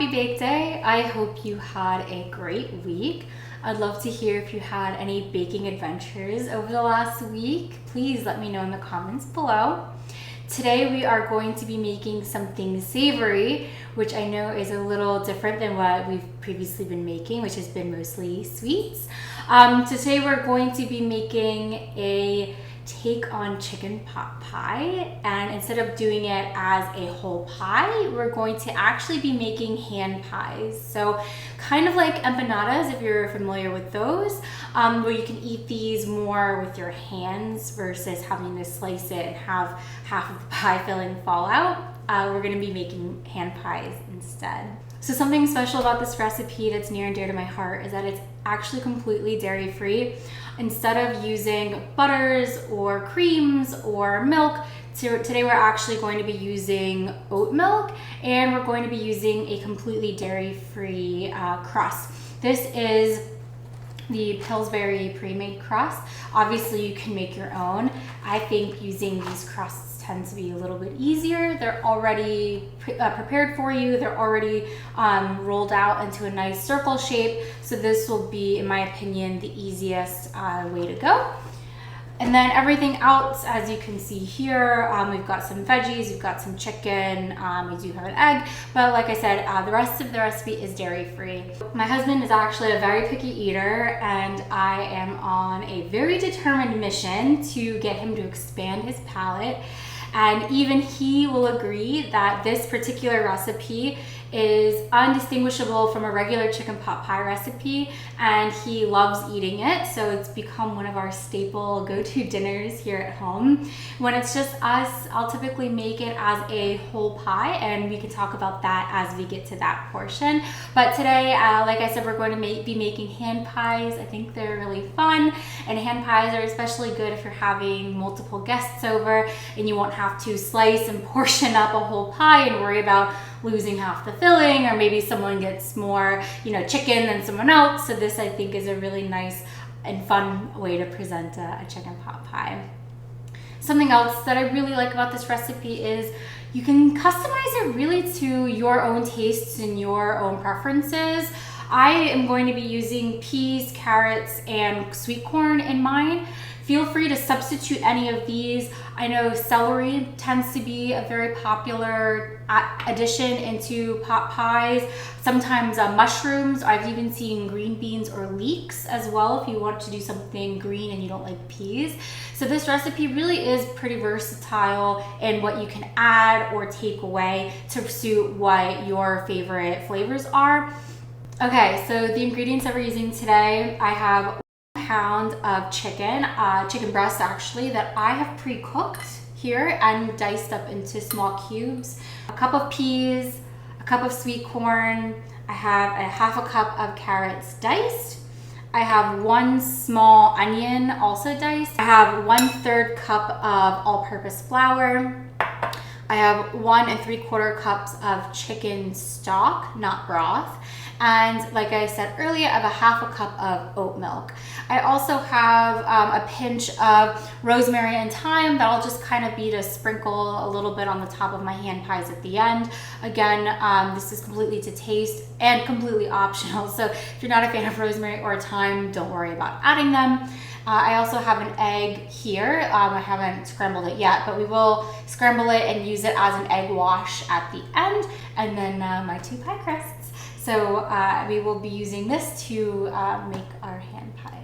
happy bake day. I hope you had a great week. I'd love to hear if you had any baking adventures over the last week. Please let me know in the comments below. Today we are going to be making something savory, which I know is a little different than what we've previously been making, which has been mostly sweets. Today we're going to be making a take on chicken pot pie, and instead of doing it as a whole pie, we're going to actually be making hand pies. So kind of like empanadas, if you're familiar with those, where you can eat these more with your hands versus having to slice it and have half of the pie filling fall out. We're going to be making hand pies instead. So something special about this recipe that's near and dear to my heart is that it's actually completely dairy-free. Instead of using butters or creams or milk, today we're actually going to be using oat milk, and we're going to be using a completely dairy-free crust. This is the Pillsbury pre-made crust. Obviously you can make your own. I think using these crusts tends to be a little bit easier. They're already prepared for you. They're already rolled out into a nice circle shape. So this will be, in my opinion, the easiest way to go. And then everything else, as you can see here, we've got some veggies, we've got some chicken, we do have an egg, but like I said, the rest of the recipe is dairy-free. My husband is actually a very picky eater, and I am on a very determined mission to get him to expand his palate. And even he will agree that this particular recipe is undistinguishable from a regular chicken pot pie recipe, and he loves eating it. So it's become one of our staple go-to dinners here at home. When it's just us, I'll typically make it as a whole pie, and we can talk about that as we get to that portion. But today, like I said, we're going to be making hand pies. I think they're really fun, and hand pies are especially good if you're having multiple guests over and you won't have to slice and portion up a whole pie and worry about losing half the filling, or maybe someone gets more, chicken than someone else. So this, I think, is a really nice and fun way to present a chicken pot pie. Something else that I really like about this recipe is you can customize it really to your own tastes and your own preferences. I am going to be using peas, carrots, and sweet corn in mine. Feel free to substitute any of these. I know celery tends to be a very popular addition into pot pies. Sometimes mushrooms. I've even seen green beans or leeks as well if you want to do something green and you don't like peas. So this recipe really is pretty versatile in what you can add or take away to suit what your favorite flavors are. Okay, so the ingredients that we're using today, I have pound of chicken breast actually, that I have pre-cooked here and diced up into small cubes. A cup of peas, a cup of sweet corn. I have a half a cup of carrots diced. I have one small onion also diced. I have 1/3 cup of all-purpose flour. I have 1 3/4 cups of chicken stock, not broth. And like I said earlier, I have a half a cup of oat milk. I also have a pinch of rosemary and thyme that I'll just kind of be to sprinkle a little bit on the top of my hand pies at the end. Again, this is completely to taste and completely optional. So if you're not a fan of rosemary or thyme, don't worry about adding them. I also have an egg here. I haven't scrambled it yet, but we will scramble it and use it as an egg wash at the end. And then my 2 pie crusts. So we will be using this to make our hand pies.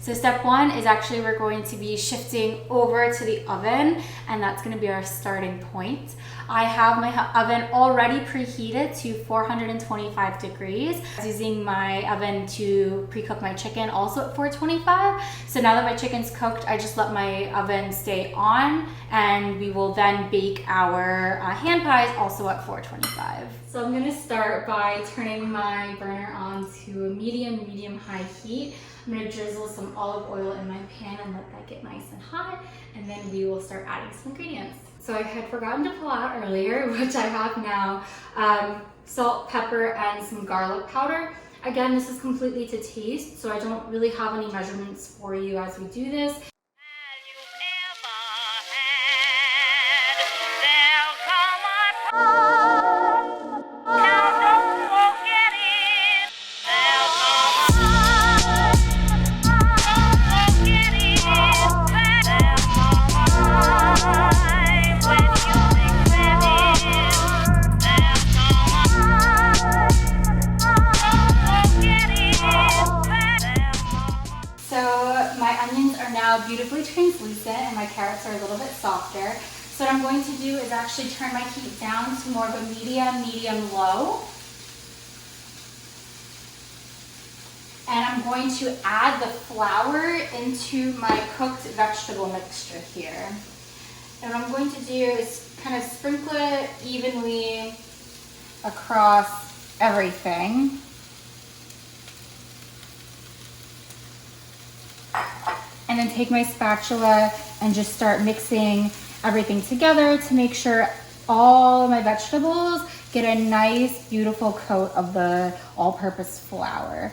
So step 1 is actually we're going to be shifting over to the oven, and that's going to be our starting point. I have my oven already preheated to 425 degrees. I was using my oven to pre-cook my chicken also at 425. So now that my chicken's cooked, I just let my oven stay on, and we will then bake our hand pies also at 425. So I'm going to start by turning my burner on to a medium-high heat. I'm going to drizzle some olive oil in my pan and let that get nice and hot, and then we will start adding some ingredients. So I had forgotten to pull out earlier, which I have now, salt, pepper, and some garlic powder. Again, this is completely to taste, so I don't really have any measurements for you as we do this. Countdown now beautifully translucent and my carrots are a little bit softer. So what I'm going to do is actually turn my heat down to more of a medium-low. And I'm going to add the flour into my cooked vegetable mixture here. And what I'm going to do is kind of sprinkle it evenly across everything. And then take my spatula and just start mixing everything together to make sure all of my vegetables get a nice, beautiful coat of the all-purpose flour.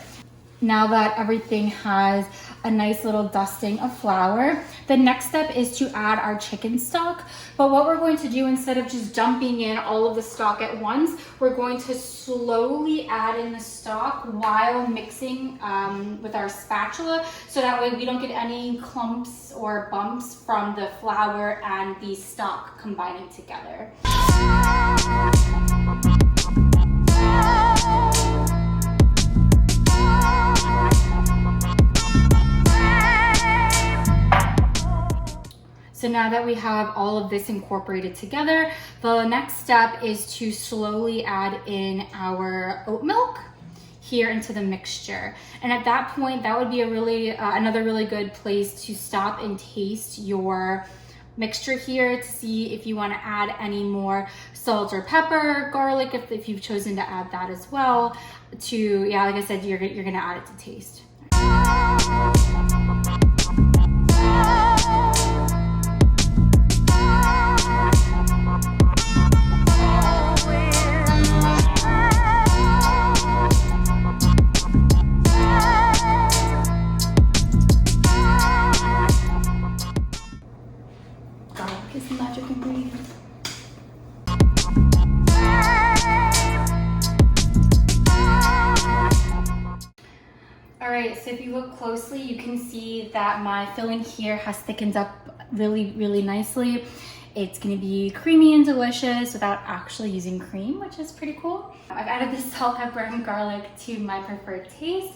Now that everything has a nice little dusting of flour, the next step is to add our chicken stock. But what we're going to do, instead of just dumping in all of the stock at once, we're going to slowly add in the stock while mixing with our spatula, so that way we don't get any clumps or bumps from the flour and the stock combining together. So now that we have all of this incorporated together, the next step is to slowly add in our oat milk here into the mixture. And at that point, that would be a really another really good place to stop and taste your mixture here to see if you want to add any more salt or pepper, garlic, if you've chosen to add that as well. Yeah, like I said, you're gonna add it to taste. Garlic is the magic ingredient. All right, so if you look closely, you can see that my filling here has thickened up really, really nicely. It's gonna be creamy and delicious without actually using cream, which is pretty cool. I've added the salt, pepper, and garlic to my preferred taste.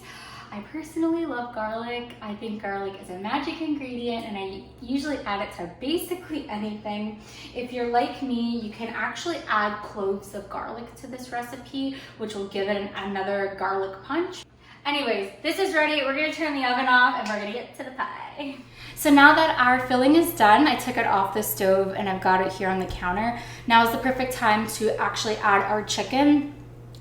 I personally love garlic. I think garlic is a magic ingredient, and I usually add it to basically anything. If you're like me, you can actually add cloves of garlic to this recipe, which will give it another garlic punch. Anyways, this is ready. We're gonna turn the oven off and we're gonna get to the pie. So now that our filling is done, I took it off the stove and I've got it here on the counter. Now is the perfect time to actually add our chicken.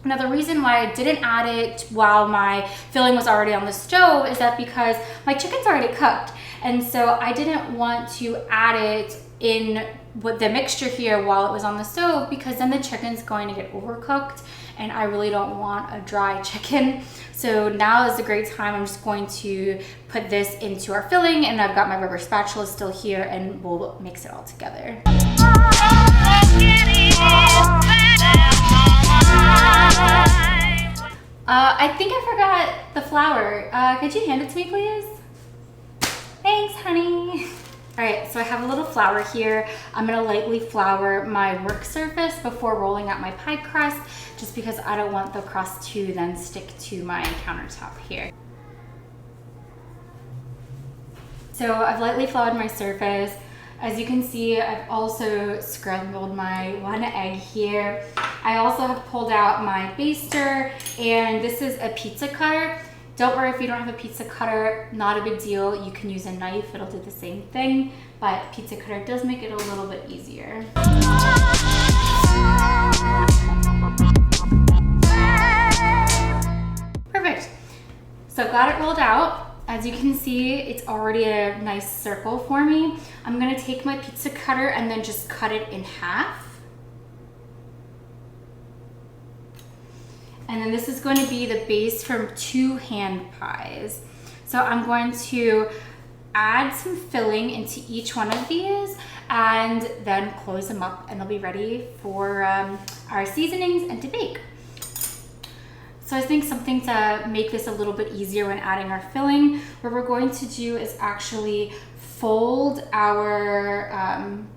Now the reason why I didn't add it while my filling was already on the stove is that because my chicken's already cooked. And so I didn't want to add it in with the mixture here while it was on the stove, because then the chicken's going to get overcooked and I really don't want a dry chicken. So now is a great time. I'm just going to put this into our filling, and I've got my rubber spatula still here and we'll mix it all together. I think I forgot the flour. Could you hand it to me, please? Thanks, honey. All right, so I have a little flour here. I'm gonna lightly flour my work surface before rolling out my pie crust, just because I don't want the crust to then stick to my countertop here. So I've lightly floured my surface. As you can see, I've also scrambled my one egg here. I also have pulled out my baster, and this is a pizza cutter. Don't worry if you don't have a pizza cutter, not a big deal. You can use a knife, it'll do the same thing, but pizza cutter does make it a little bit easier. Perfect. So I've got it rolled out. As you can see, it's already a nice circle for me. I'm gonna take my pizza cutter and then just cut it in half. And then this is going to be the base for 2 hand pies. So I'm going to add some filling into each one of these and then close them up, and they'll be ready for our seasonings and to bake. So I think something to make this a little bit easier when adding our filling, what we're going to do is actually fold our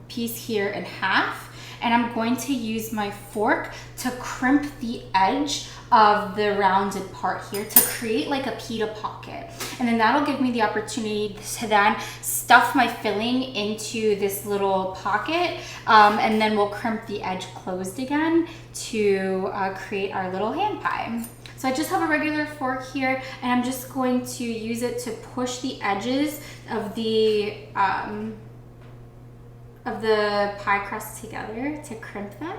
piece here in half, and I'm going to use my fork to crimp the edge of the rounded part here to create like a pita pocket. And then that'll give me the opportunity to then stuff my filling into this little pocket, and then we'll crimp the edge closed again to create our little hand pie. So I just have a regular fork here, and I'm just going to use it to push the edges of the pie crust together to crimp them.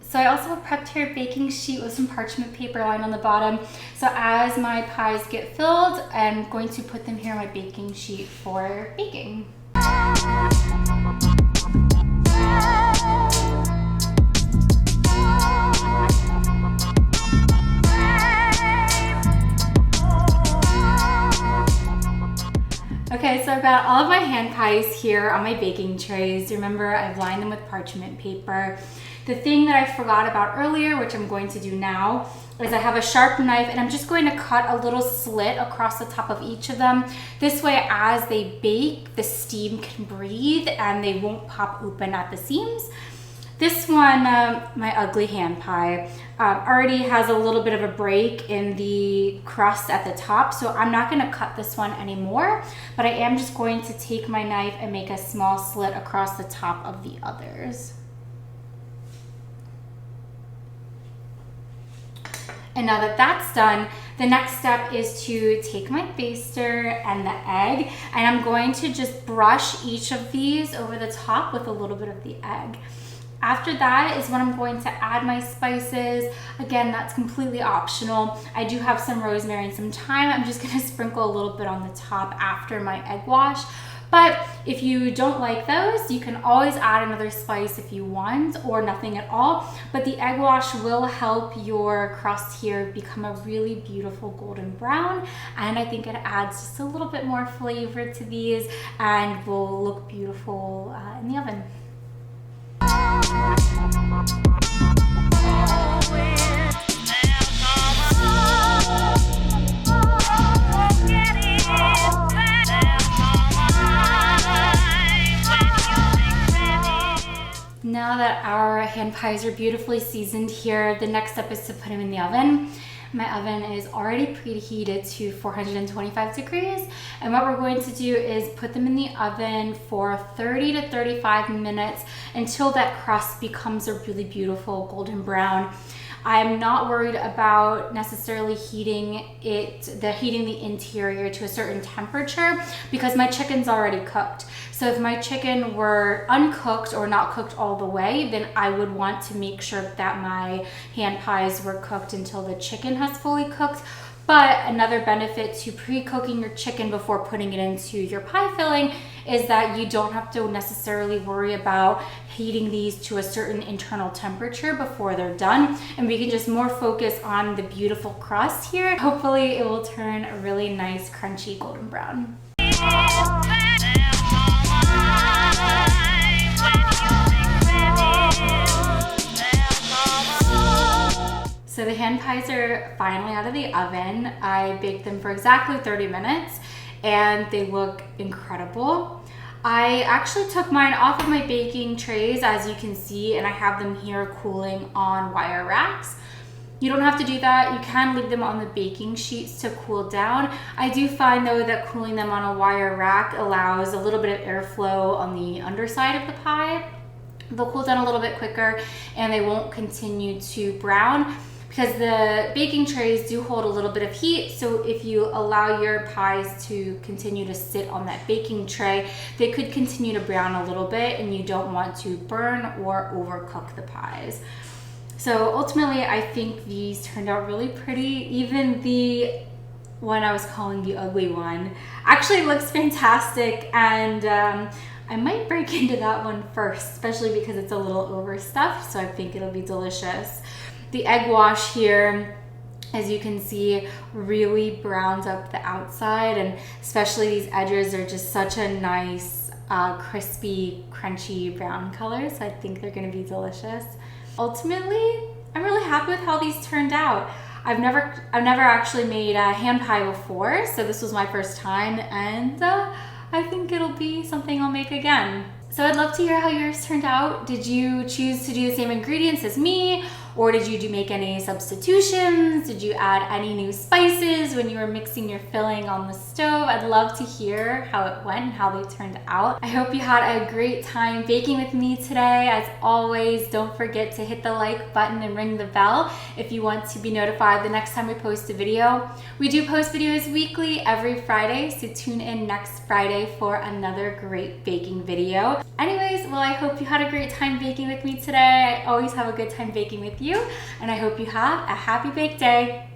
So I also have prepped here a baking sheet with some parchment paper lined on the bottom. So as my pies get filled, I'm going to put them here on my baking sheet for baking. Okay, so I've got all of my hand pies here on my baking trays. Remember, I've lined them with parchment paper. The thing that I forgot about earlier, which I'm going to do now, is I have a sharp knife and I'm just going to cut a little slit across the top of each of them. This way, as they bake, the steam can breathe and they won't pop open at the seams. This one, my ugly hand pie, already has a little bit of a break in the crust at the top, so I'm not going to cut this one anymore, but I am just going to take my knife and make a small slit across the top of the others. And now that that's done, the next step is to take my baster and the egg, and I'm going to just brush each of these over the top with a little bit of the egg. After that is when I'm going to add my spices. Again, that's completely optional. I do have some rosemary and some thyme. I'm just gonna sprinkle a little bit on the top after my egg wash. But if you don't like those, you can always add another spice if you want, or nothing at all. But the egg wash will help your crust here become a really beautiful golden brown. And I think it adds just a little bit more flavor to these and will look beautiful in the oven. Now that our hand pies are beautifully seasoned here, the next step is to put them in the oven. My oven is already preheated to 425 degrees, and what we're going to do is put them in the oven for 30 to 35 minutes until that crust becomes a really beautiful golden brown. I'm not worried about necessarily heating the interior to a certain temperature because my chicken's already cooked. So if my chicken were uncooked or not cooked all the way, then I would want to make sure that my hand pies were cooked until the chicken has fully cooked. But another benefit to pre-cooking your chicken before putting it into your pie filling is that you don't have to necessarily worry about heating these to a certain internal temperature before they're done. And we can just more focus on the beautiful crust here. Hopefully it will turn a really nice, crunchy golden brown. So the hand pies are finally out of the oven. I baked them for exactly 30 minutes and they look incredible. I actually took mine off of my baking trays, as you can see, and I have them here cooling on wire racks. You don't have to do that. You can leave them on the baking sheets to cool down. I do find though that cooling them on a wire rack allows a little bit of airflow on the underside of the pie. They'll cool down a little bit quicker and they won't continue to brown, because the baking trays do hold a little bit of heat. So if you allow your pies to continue to sit on that baking tray, they could continue to brown a little bit and you don't want to burn or overcook the pies. So ultimately, I think these turned out really pretty. Even the one I was calling the ugly one actually looks fantastic, and I might break into that one first, especially because it's a little overstuffed, so I think it'll be delicious. The egg wash here, as you can see, really browns up the outside, and especially these edges are just such a nice crispy, crunchy brown color, so I think they're gonna be delicious. Ultimately, I'm really happy with how these turned out. I've never actually made a hand pie before, so this was my first time, and I think it'll be something I'll make again. So I'd love to hear how yours turned out. Did you choose to do the same ingredients as me? Or did you make any substitutions? Did you add any new spices when you were mixing your filling on the stove? I'd love to hear how it went and how they turned out. I hope you had a great time baking with me today. As always, don't forget to hit the like button and ring the bell if you want to be notified the next time we post a video. We do post videos weekly every Friday, so tune in next Friday for another great baking video. Anyways, well, I hope you had a great time baking with me today. I always have a good time baking with you, and I hope you have a happy bake day.